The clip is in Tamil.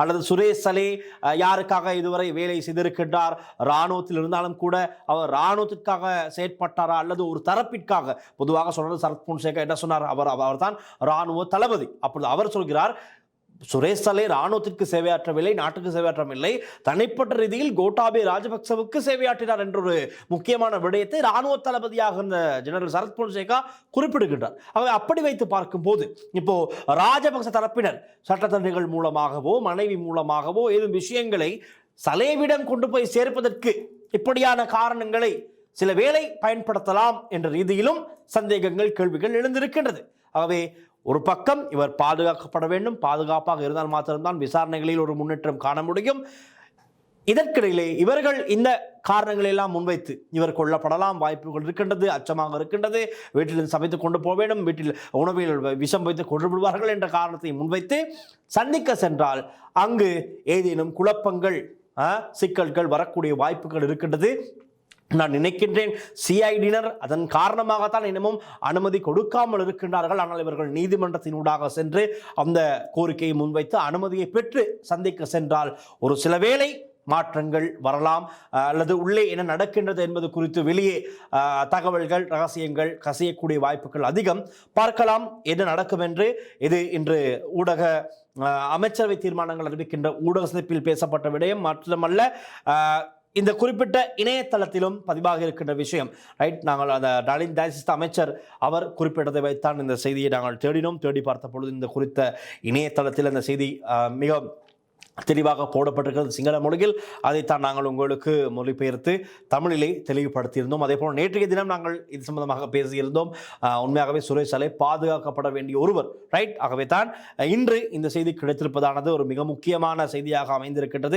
அல்லது சுரேஷ் சலே யாருக்காக இதுவரை வேலை செய்திருக்கின்றார், இராணுவத்தில் இருந்தாலும் கூட அவர் இராணுவத்திற்காக செயற்பட்டாரா அல்லது ஒரு தரப்பிற்காக? பொதுவாக சொல்றது சரத் பொன்சேகா என்ன சொன்னார், அவர் தான் இராணுவ தளபதி. அப்பொழுது அவர் சொல்கிறார் சுரேஷ் சலே இராணுவத்திற்கு சேவையாற்றவில்லை, நாட்டுக்கு சேவையாற்றவில்லை, தனிப்பட்ட ரீதியில் கோட்டாபே ராஜபக்சவுக்கு சேவையாற்றினார் என்ற ஒரு முக்கியமான விடயத்தை இராணுவ தளபதியாக இருந்த ஜெனரல் சரத் பொன்சேகா குறிப்பிடுகின்றார். ஆகவே அப்படி வைத்து பார்க்கும் போது இப்போ ராஜபக்ச தரப்பினர் சட்டத்தரணிகள் மூலமாகவோ மனைவி மூலமாகவோ ஏதும் விஷயங்களை சலேவிடம் கொண்டு போய் சேர்ப்பதற்கு இப்படியான காரணங்களை சில வேளை பயன்படுத்தலாம் என்ற ரீதியிலும் சந்தேகங்கள், கேள்விகள் எழுந்திருக்கின்றது. ஆகவே ஒரு பக்கம் இவர் பாதுகாக்கப்பட வேண்டும், பாதுகாப்பாக இருந்தால் மாத்திரம்தான் விசாரணைகளில் ஒரு முன்னேற்றம் காண முடியும். இதற்கிடையிலே இவர்கள் இந்த காரணங்களை எல்லாம் முன்வைத்து இவர் கொல்லப்படலாம், வாய்ப்புகள் இருக்கின்றது, அச்சமாக இருக்கின்றது, வீட்டில் சமைத்து கொண்டு போக வேண்டும், வீட்டில் உணவில் விஷம் வைத்து கொண்டு விடுவார்கள் என்ற காரணத்தை முன்வைத்து சந்திக்க சென்றால் அங்கு ஏதேனும் குழப்பங்கள், சிக்கல்கள் வரக்கூடிய வாய்ப்புகள் இருக்கின்றது. நான் நினைக்கின்றேன் சிஐடியினர் அதன் காரணமாகத்தான் இன்னமும் அனுமதி கொடுக்காமல் இருக்கின்றார்கள். ஆனால் இவர்கள் நீதிமன்றத்தினூடாக சென்று அந்த கோரிக்கையை முன்வைத்து அனுமதியை பெற்று சந்திக்க சென்றால் ஒரு சில வேளை மாற்றங்கள் வரலாம், அல்லது உள்ளே என்ன நடக்கின்றது என்பது குறித்து வெளியே தகவல்கள், ரகசியங்கள் கசியக்கூடிய வாய்ப்புகள் அதிகம். பார்க்கலாம் என்ன நடக்கும் என்று. இது இன்று ஊடக அமைச்சரவை தீர்மானங்கள் அறிவிக்கின்ற ஊடக சந்திப்பில் பேசப்பட்ட விடயம் மட்டுமல்ல, இந்த குறிப்பிட்ட இணையதளத்திலும் பதிவாக இருக்கின்ற விஷயம். ரைட், நாங்கள் அந்த நளின் தாசிஸ்த அமைச்சர் அவர் குறிப்பிட்டதை வைத்தான் இந்த செய்தியை நாங்கள் தேடினோம். தேடி பார்த்த பொழுது இந்த குறித்த இணையதளத்தில் அந்த செய்தி மிக தெளிவாக போடப்பட்டிருக்கிறது சிங்கள மொழியில். அதைத்தான் நாங்கள் உங்களுக்கு மொழிபெயர்த்து தமிழிலே தெளிவுபடுத்தியிருந்தோம். அதே போல் நேற்றைய தினம் நாங்கள் இது சம்பந்தமாக பேசியிருந்தோம். உண்மையாகவே சுரேஷ் சலே பாதுகாக்கப்பட வேண்டிய ஒருவர். ரைட், ஆகவே தான் இன்று இந்த செய்தி கிடைத்திருப்பதானது ஒரு மிக முக்கியமான செய்தியாக அமைந்திருக்கின்றது.